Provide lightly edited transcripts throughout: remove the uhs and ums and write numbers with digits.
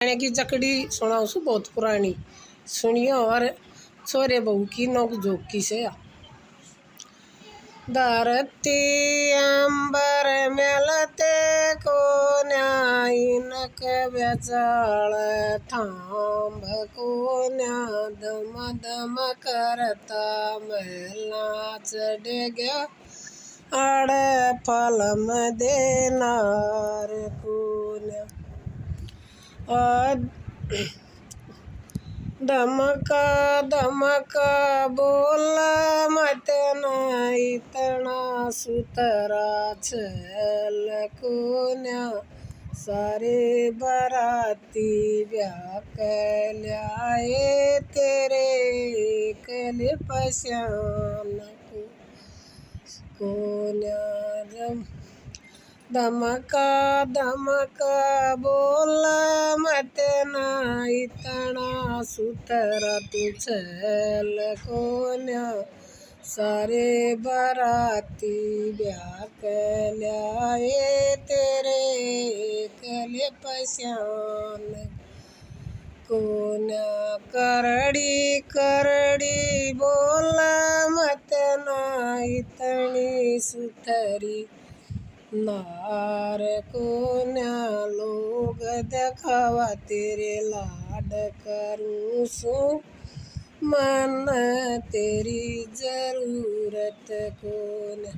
गाने की चकड़ी सुनाओ सु बहुत पुरानी सुनियो और छोरे बहू की नोक झोंक की से धरती अंबर मेलते को न्यायनक बेचाल थांब को न्या दम दम करता महला चढ़ गया अड़ फलम देनार को धमका धमका बोल मत न इतना सुतरा छल को न्या सारे बराती ब्याह कल्याए तेरे कल पश्यान को न्या धमका धमका बोल मत न इतना सुतरा तू छल को न्या सारे बराती ब्याह कल्याए तेरे कले पश्यान को न्या करड़ी करड़ी बोल मत न इतनी सुथरी नार को न्या लोग दिखावा तेरे लाड करूँ सो मन तेरी जरूरत को न्या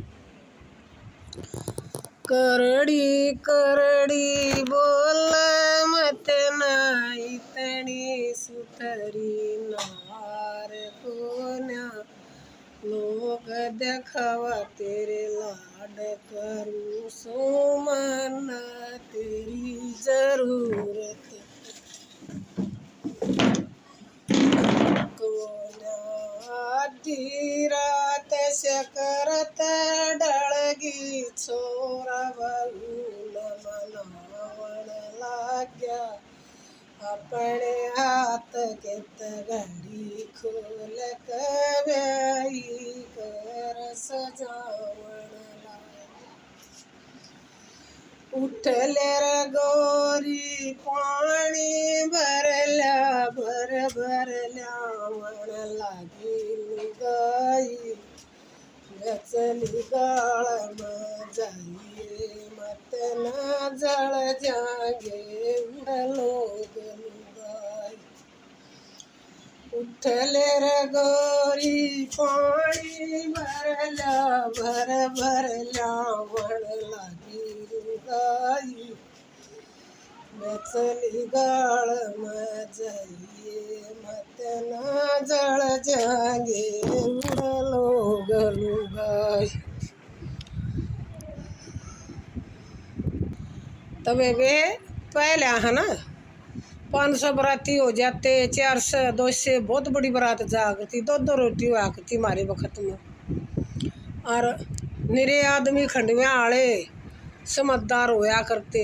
करड़ी करड़ी बोल मत न इतनी सुथरी नार को न्या लोग दिखावा तेरे लाड करूँ सो मन तेरी जरूरत को आधी रात से करत डलगी छोरा बहू मनावण लाग्या अपने हाथ के घड़ी खोल कई कर सजावण उठले रे गोरी पानी भरल्या भर भरल्या वण लागी लुगाई गचली गाळ जाइए मत न जळ जागे उडलो गलुगाई उठले रे गोरी पाणी भरल्या भर भरल्या वण लागी लुगाई गचली गाळ जाइए मत न जळ जागे उडलो गलुगाई। तबे वे पहले है ना 500 बराती हो जाते 400 200 बहुत बड़ी बारात जागती दो रोटी हुआ करती हमारे वक्त में। और निरे आदमी खंडवे आले समझदार होया करते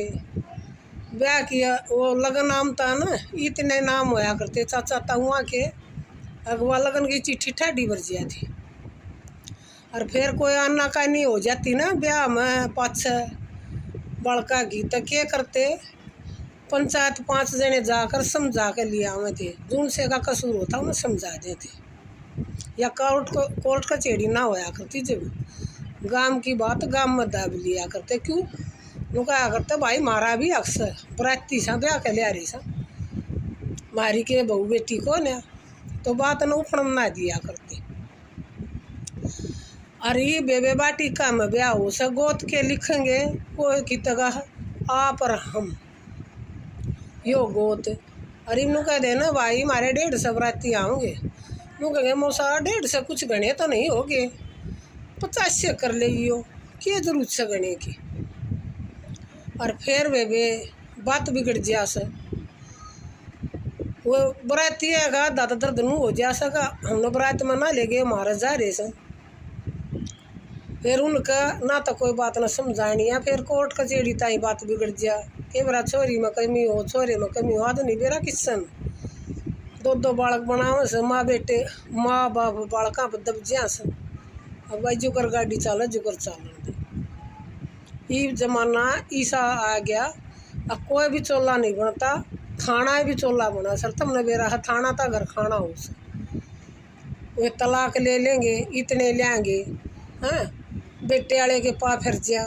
ब्याह किया वो लगन नाम था ना इतने नाम होया करते चाचा ताऊआ के अगवा लगन की चिट्ठी ठाडी भर जिया थी। और फिर कोई आना का नहीं हो जाती ना ब्याह में पाछ बड़का की तो क्या करते पंचायत 5 जने जाकर समझा के लिए आवे थे जिनसे का कसूर होता उन्हें समझा देते या कोर्ट कचहरी ना होया करती जब गांव की बात गांव में दाब लिया करते क्यों वो कहा करते भाई मारा भी अक्सर बराती सा ब्याह के लिया रही सा मारी के बहू बेटी को ना तो बात न उफड़न ना दिया करते। अरे बेबे बाटी का में ब्याह हो सा गोत के लिखेंगे वो की तगह आप और हम यो गोत अरे नू कह देना भाई हमारे 150 बराती आओगे नू कहेंगे मौसा 150 कुछ गणे तो नहीं होगे 50 से कर ले क्या जरूरत से गणे की। और फिर वे बात बिगड़ जा सा वो बराती है दादा दर्द नू हो जा सका हमने बरात में ना ले गए हमारा जा रहे सा फिर उनका ना तो कोई बात ना समझानी है फिर कोर्ट कचहरी ताई बात बिगड़ जा के बरा छोरी में कमी हो छोरे में कमी हो आदमी बेरा किसन दो बालक बनावे से माँ बेटे माँ बाप बालका पर दब जा से अब भाई जुकर गाड़ी चाले जुकर चालन ये जमाना ईसा आ गया अब कोई भी चोला नहीं बनता थाना भी चोला बना सर तुमने मेरा थाना था घर खाना हो सर वे तलाक ले लेंगे इतने लेंगे हैं बेटे वाले के पा फिर जा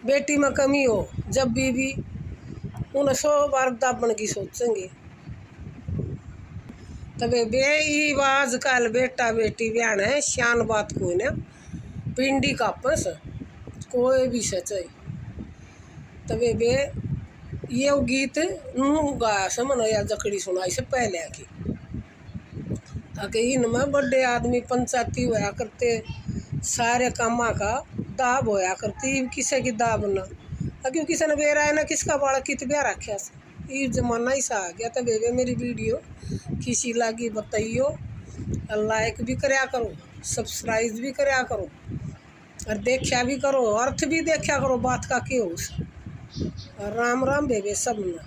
बेटी में कमी हो जब भी उन्हें 100 बार दाबन की सोचेंगे तबे बे आजकल बेटा बेटी बयान है शान बात को ना पिंडी कापस कोई भी सच है तबे बे ये गीत नू गाया से मनो या जकड़ी सुनाई से पहले की आके इनमें बड़े आदमी पंचायती होया करते सारे कामा का दाब होया करती किसे की दाब ना क्यों किसी ने बेरा है ना किसका बाड़ा कित ब्याह रखा से ये जमाना ही सा आ गया तो बेबे मेरी वीडियो किसी लागी बताइयो लाइक भी करया करो सब्सक्राइब भी करया करो और देखा भी करो अर्थ भी देखा करो बात का क्यों राम राम बेबे सब ना।